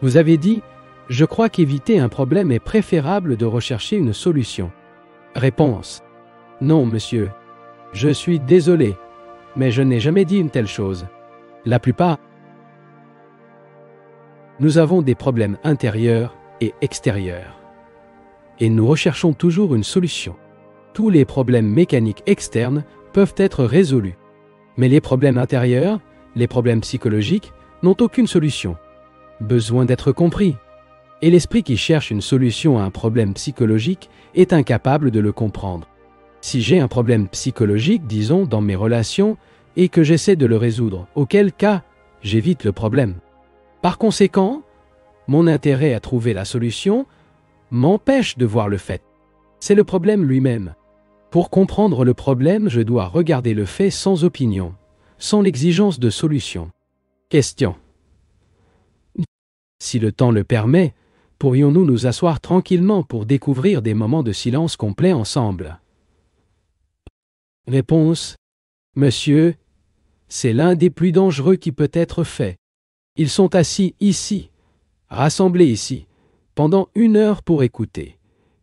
Vous avez dit « Je crois qu'éviter un problème est préférable de rechercher une solution ». Réponse. Non, monsieur. Je suis désolé, mais je n'ai jamais dit une telle chose. La plupart, nous avons des problèmes intérieurs et extérieurs. Et nous recherchons toujours une solution. Tous les problèmes mécaniques externes peuvent être résolus. Mais les problèmes intérieurs, les problèmes psychologiques, n'ont aucune solution. Besoin d'être compris. Et l'esprit qui cherche une solution à un problème psychologique est incapable de le comprendre. Si j'ai un problème psychologique, disons, dans mes relations, et que j'essaie de le résoudre, auquel cas, j'évite le problème. Par conséquent, mon intérêt à trouver la solution m'empêche de voir le fait. C'est le problème lui-même. Pour comprendre le problème, je dois regarder le fait sans opinion, sans l'exigence de solution. Question. Si le temps le permet, pourrions-nous nous asseoir tranquillement pour découvrir des moments de silence complet ensemble? Réponse. Monsieur, c'est l'un des plus dangereux qui peut être fait. Ils sont assis ici, rassemblés ici, pendant 1 heure pour écouter.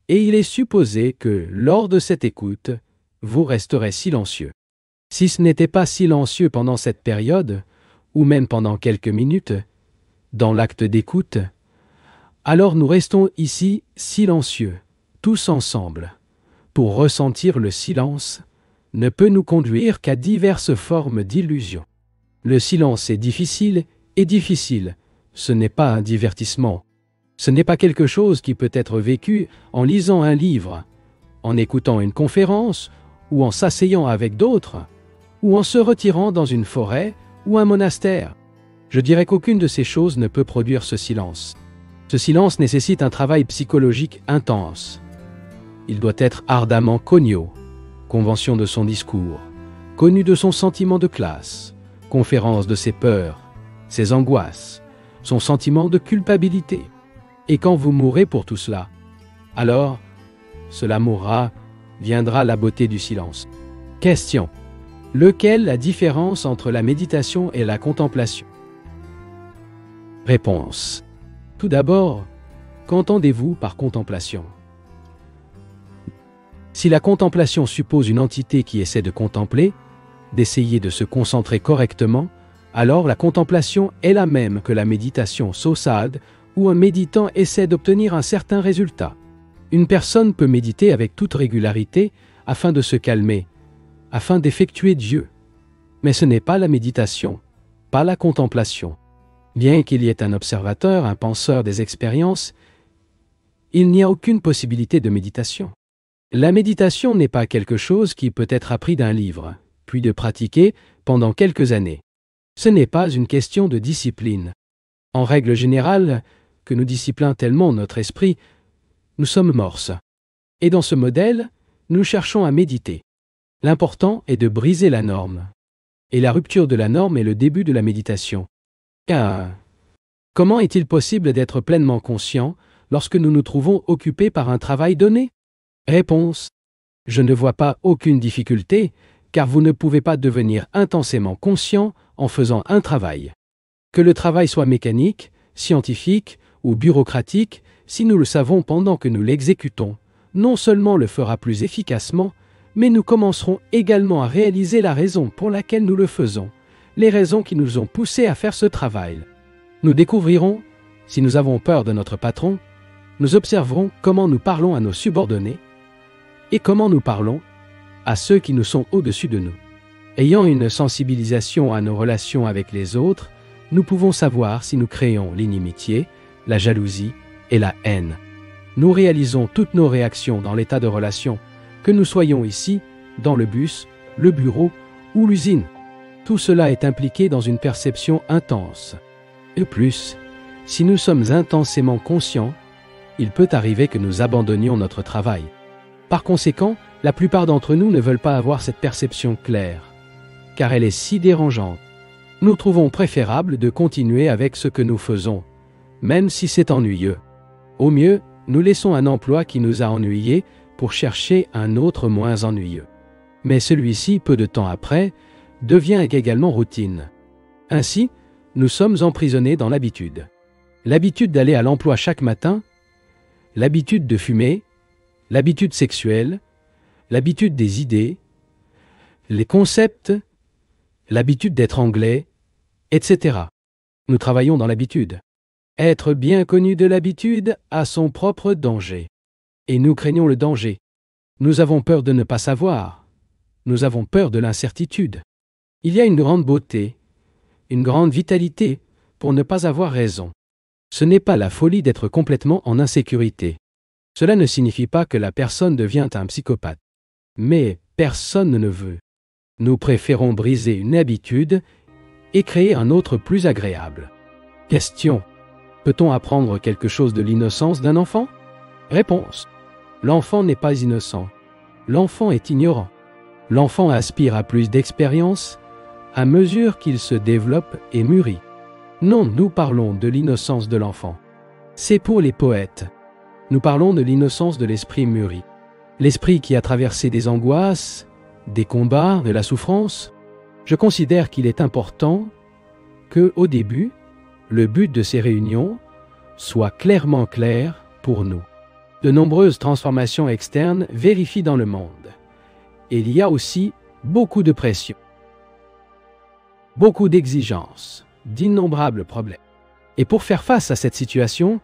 Et il est supposé que, lors de cette écoute, vous resterez silencieux. Si ce n'était pas silencieux pendant cette période, ou même pendant quelques minutes, dans l'acte d'écoute, alors nous restons ici silencieux, tous ensemble, pour ressentir le silence, ne peut nous conduire qu'à diverses formes d'illusions. Le silence est difficile, et difficile, ce n'est pas un divertissement. Ce n'est pas quelque chose qui peut être vécu en lisant un livre, en écoutant une conférence, ou en s'asseyant avec d'autres, ou en se retirant dans une forêt ou un monastère. Je dirais qu'aucune de ces choses ne peut produire ce silence. Ce silence nécessite un travail psychologique intense. Il doit être ardemment cogno, convention de son discours, connu de son sentiment de classe, conférence de ses peurs, ses angoisses, son sentiment de culpabilité. Et quand vous mourrez pour tout cela, alors, cela mourra, viendra la beauté du silence. Question. Lequel la différence entre la méditation et la contemplation? Réponse. Tout d'abord, qu'entendez-vous par contemplation? Si la contemplation suppose une entité qui essaie de contempler, d'essayer de se concentrer correctement, alors la contemplation est la même que la méditation sausade, où un méditant essaie d'obtenir un certain résultat. Une personne peut méditer avec toute régularité afin de se calmer, afin d'effectuer Dieu. Mais ce n'est pas la méditation, pas la contemplation. Bien qu'il y ait un observateur, un penseur des expériences, il n'y a aucune possibilité de méditation. La méditation n'est pas quelque chose qui peut être appris d'un livre, puis de pratiquer pendant quelques années. Ce n'est pas une question de discipline. En règle générale, que nous disciplinons tellement notre esprit, nous sommes morses. Et dans ce modèle, nous cherchons à méditer. L'important est de briser la norme. Et la rupture de la norme est le début de la méditation. Car, comment est-il possible d'être pleinement conscient lorsque nous nous trouvons occupés par un travail donné? Réponse. Je ne vois pas aucune difficulté, car vous ne pouvez pas devenir intensément conscient en faisant un travail. Que le travail soit mécanique, scientifique ou bureaucratique, si nous le savons pendant que nous l'exécutons, non seulement le fera plus efficacement, mais nous commencerons également à réaliser la raison pour laquelle nous le faisons, les raisons qui nous ont poussés à faire ce travail. Nous découvrirons, si nous avons peur de notre patron, nous observerons comment nous parlons à nos subordonnés et comment nous parlons à ceux qui nous sont au-dessus de nous. Ayant une sensibilisation à nos relations avec les autres, nous pouvons savoir si nous créons l'inimitié, la jalousie et la haine. Nous réalisons toutes nos réactions dans l'état de relation, que nous soyons ici, dans le bus, le bureau ou l'usine. Tout cela est impliqué dans une perception intense. De plus, si nous sommes intensément conscients, il peut arriver que nous abandonnions notre travail. Par conséquent, la plupart d'entre nous ne veulent pas avoir cette perception claire, car elle est si dérangeante. Nous trouvons préférable de continuer avec ce que nous faisons, même si c'est ennuyeux. Au mieux, nous laissons un emploi qui nous a ennuyés pour chercher un autre moins ennuyeux. Mais celui-ci, peu de temps après, devient également routine. Ainsi, nous sommes emprisonnés dans l'habitude. l'habitude d'aller à l'emploi chaque matin, l'habitude de fumer, l'habitude sexuelle, l'habitude des idées, les concepts, l'habitude d'être anglais, etc. Nous travaillons dans l'habitude. Être bien connu de l'habitude a son propre danger. Et nous craignons le danger. Nous avons peur de ne pas savoir. Nous avons peur de l'incertitude. Il y a une grande beauté, une grande vitalité pour ne pas avoir raison. Ce n'est pas la folie d'être complètement en insécurité. Cela ne signifie pas que la personne devient un psychopathe. Mais personne ne veut. Nous préférons briser une habitude et créer un autre plus agréable. Question. Peut-on apprendre quelque chose de l'innocence d'un enfant? Réponse. L'enfant n'est pas innocent. L'enfant est ignorant. L'enfant aspire à plus d'expérience à mesure qu'il se développe et mûrit. Non, nous parlons de l'innocence de l'enfant. C'est pour les poètes. Nous parlons de l'innocence de l'esprit mûri. L'esprit qui a traversé des angoisses, des combats, de la souffrance. Je considère qu'il est important que, au début, le but de ces réunions soit clairement clair pour nous. De nombreuses transformations externes vérifient dans le monde. Et il y a aussi beaucoup de pression, beaucoup d'exigences, d'innombrables problèmes. Et pour faire face à cette situation,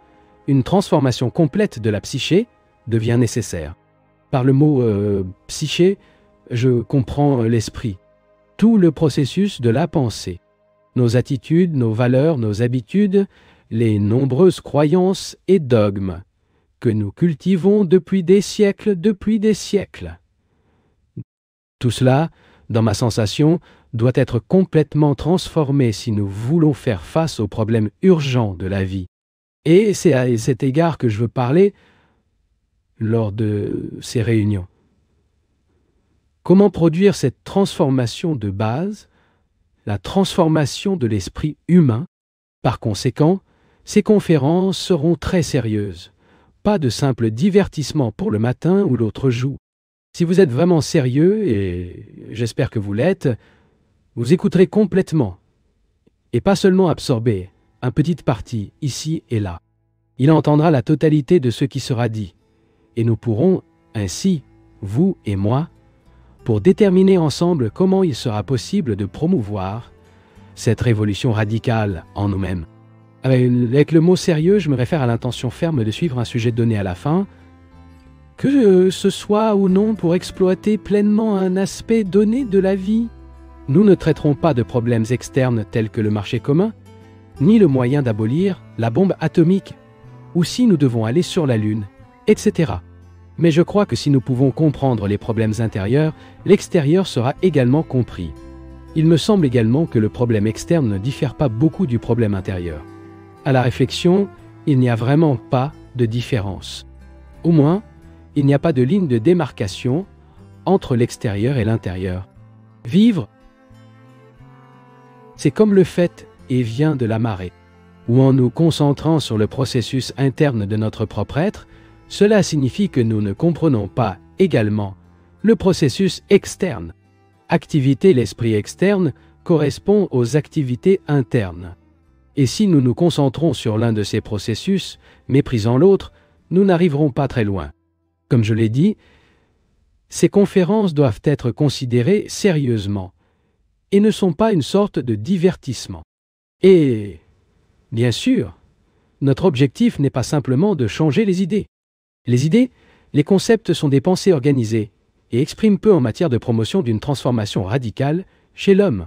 une transformation complète de la psyché devient nécessaire. Par le mot psyché, je comprends l'esprit, tout le processus de la pensée, nos attitudes, nos valeurs, nos habitudes, les nombreuses croyances et dogmes que nous cultivons depuis des siècles. Tout cela, dans ma sensation, doit être complètement transformé si nous voulons faire face aux problèmes urgents de la vie. Et c'est à cet égard que je veux parler lors de ces réunions. Comment produire cette transformation de base, la transformation de l'esprit humain? Par conséquent, ces conférences seront très sérieuses. Pas de simple divertissement pour le matin ou l'autre jour. Si vous êtes vraiment sérieux, et j'espère que vous l'êtes, vous écouterez complètement, et pas seulement absorber une petite partie ici et là. Il entendra la totalité de ce qui sera dit, et nous pourrons ainsi, vous et moi, pour déterminer ensemble comment il sera possible de promouvoir cette révolution radicale en nous-mêmes. Avec le mot sérieux, je me réfère à l'intention ferme de suivre un sujet donné à la fin, que ce soit ou non pour exploiter pleinement un aspect donné de la vie. Nous ne traiterons pas de problèmes externes tels que le marché commun, ni le moyen d'abolir la bombe atomique, ou si nous devons aller sur la Lune, etc. Mais je crois que si nous pouvons comprendre les problèmes intérieurs, l'extérieur sera également compris. Il me semble également que le problème externe ne diffère pas beaucoup du problème intérieur. À la réflexion, il n'y a vraiment pas de différence. Au moins, il n'y a pas de ligne de démarcation entre l'extérieur et l'intérieur. Vivre, c'est comme le fait et vient de la marée, où en nous concentrant sur le processus interne de notre propre être, cela signifie que nous ne comprenons pas également le processus externe. Activiter l'esprit externe correspond aux activités internes. Et si nous nous concentrons sur l'un de ces processus, méprisant l'autre, nous n'arriverons pas très loin. Comme je l'ai dit, ces conférences doivent être considérées sérieusement et ne sont pas une sorte de divertissement. Et, bien sûr, notre objectif n'est pas simplement de changer les idées. Les idées, les concepts sont des pensées organisées et expriment peu en matière de promotion d'une transformation radicale chez l'homme.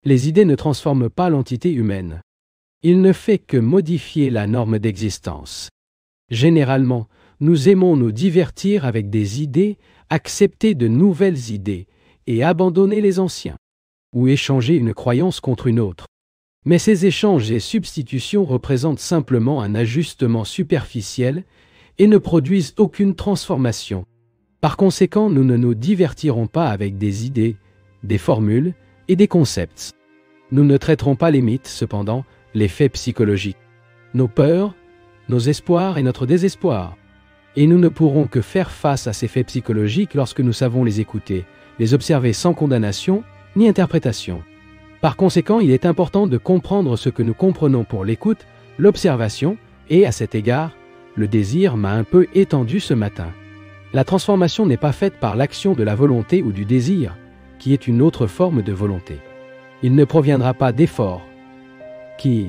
Les idées ne transforment pas l'entité humaine. Il ne fait que modifier la norme d'existence. Généralement, nous aimons nous divertir avec des idées, accepter de nouvelles idées et abandonner les anciens, ou échanger une croyance contre une autre. Mais ces échanges et substitutions représentent simplement un ajustement superficiel et ne produisent aucune transformation. Par conséquent, nous ne nous divertirons pas avec des idées, des formules et des concepts. Nous ne traiterons pas les mythes, cependant, les faits psychologiques, nos peurs, nos espoirs et notre désespoir. Et nous ne pourrons que faire face à ces faits psychologiques lorsque nous savons les écouter, les observer sans condamnation ni interprétation. Par conséquent, il est important de comprendre ce que nous comprenons pour l'écoute l'observation, et à cet égard, le désir m'a un peu étendu ce matin. La transformation n'est pas faite par l'action de la volonté ou du désir, qui est une autre forme de volonté. Il ne proviendra pas d'effort, qui,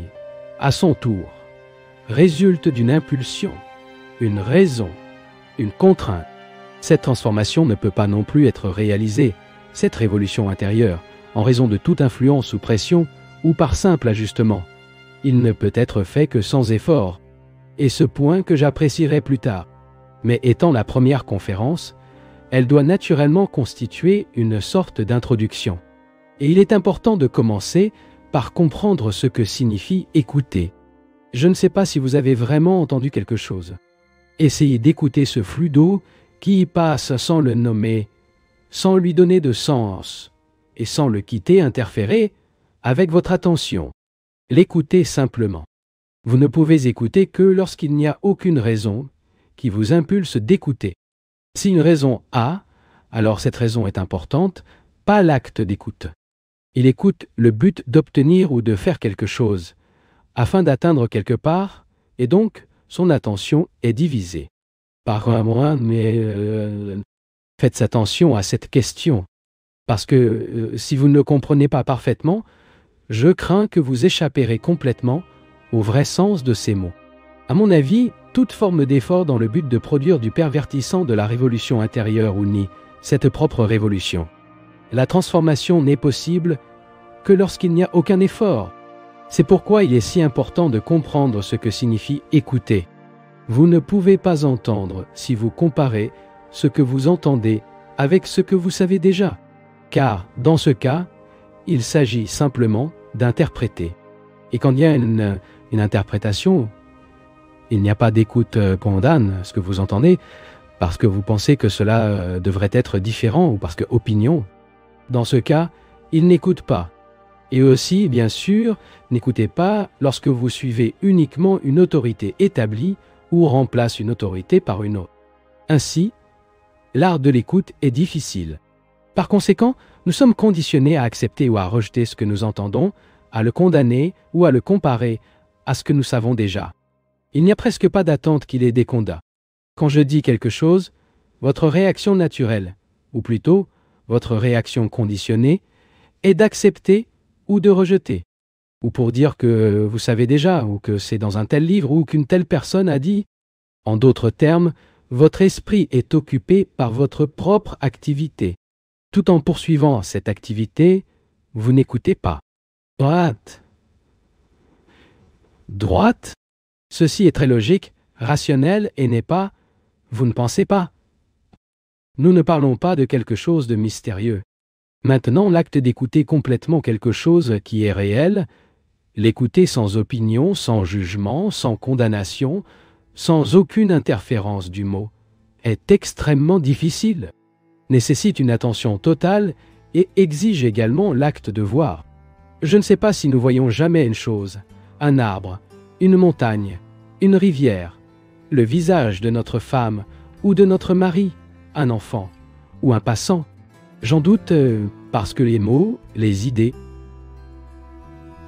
à son tour, résulte d'une impulsion, une raison, une contrainte. Cette transformation ne peut pas non plus être réalisée, cette révolution intérieure, en raison de toute influence ou pression, ou par simple ajustement. Il ne peut être fait que sans effort, et ce point que j'apprécierai plus tard. Mais étant la première conférence, elle doit naturellement constituer une sorte d'introduction. Et il est important de commencer par comprendre ce que signifie écouter. Je ne sais pas si vous avez vraiment entendu quelque chose. Essayez d'écouter ce flux d'eau qui y passe sans le nommer, sans lui donner de sens, et sans le quitter interférer avec votre attention. L'écouter simplement. Vous ne pouvez écouter que lorsqu'il n'y a aucune raison qui vous impulse d'écouter. Si une raison a, alors cette raison est importante, pas l'acte d'écoute. Il écoute le but d'obtenir ou de faire quelque chose, afin d'atteindre quelque part, et donc son attention est divisée. Faites attention à cette question, parce que si vous ne le comprenez pas parfaitement, je crains que vous échapperez complètement au vrai sens de ces mots. À mon avis, toute forme d'effort dans le but de produire du pervertissant de la révolution intérieure ou nie cette propre révolution. La transformation n'est possible que lorsqu'il n'y a aucun effort. C'est pourquoi il est si important de comprendre ce que signifie écouter. Vous ne pouvez pas entendre si vous comparez ce que vous entendez avec ce que vous savez déjà, car dans ce cas, il s'agit simplement d'interpréter. Et quand il y a une interprétation, il n'y a pas d'écoute condamne ce que vous entendez, parce que vous pensez que cela devrait être différent ou parce que opinion. Dans ce cas, il n'écoute pas. Et aussi, bien sûr, n'écoutez pas lorsque vous suivez uniquement une autorité établie ou remplace une autorité par une autre. Ainsi, l'art de l'écoute est difficile. Par conséquent, nous sommes conditionnés à accepter ou à rejeter ce que nous entendons, à le condamner ou à le comparer à ce que nous savons déjà. Il n'y a presque pas d'attente qu'il ait des condats. Quand je dis quelque chose, votre réaction naturelle, ou plutôt votre réaction conditionnée, est d'accepter ou de rejeter. Ou pour dire que vous savez déjà, ou que c'est dans un tel livre, ou qu'une telle personne a dit. En d'autres termes, votre esprit est occupé par votre propre activité. Tout en poursuivant cette activité, vous n'écoutez pas. Droite. Ceci est très logique, rationnel et n'est pas « vous ne pensez pas ». Nous ne parlons pas de quelque chose de mystérieux. Maintenant, l'acte d'écouter complètement quelque chose qui est réel, l'écouter sans opinion, sans jugement, sans condamnation, sans aucune interférence du mot, est extrêmement difficile, nécessite une attention totale et exige également l'acte de voir. Je ne sais pas si nous voyons jamais une chose, un arbre, une montagne, une rivière, le visage de notre femme ou de notre mari, un enfant ou un passant. J'en doute parce que les mots, les idées,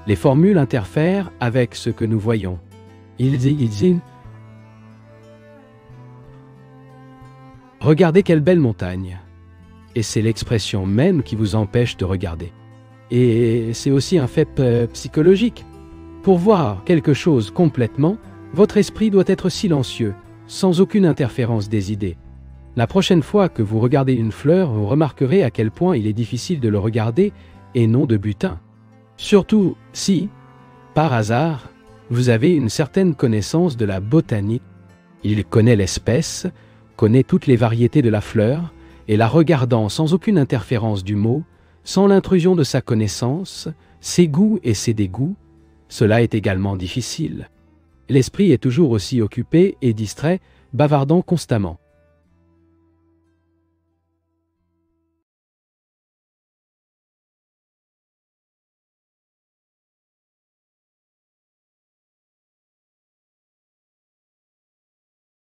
les formules interfèrent avec ce que nous voyons. Regardez quelle belle montagne. Et c'est l'expression même qui vous empêche de regarder. Et c'est aussi un fait psychologique. Pour voir quelque chose complètement, votre esprit doit être silencieux, sans aucune interférence des idées. La prochaine fois que vous regardez une fleur, vous remarquerez à quel point il est difficile de le regarder et non de butin. Surtout si, par hasard, vous avez une certaine connaissance de la botanique. Il connaît l'espèce, connaît toutes les variétés de la fleur, et la regardant sans aucune interférence du mot, sans l'intrusion de sa connaissance, ses goûts et ses dégoûts, cela est également difficile. L'esprit est toujours aussi occupé et distrait, bavardant constamment.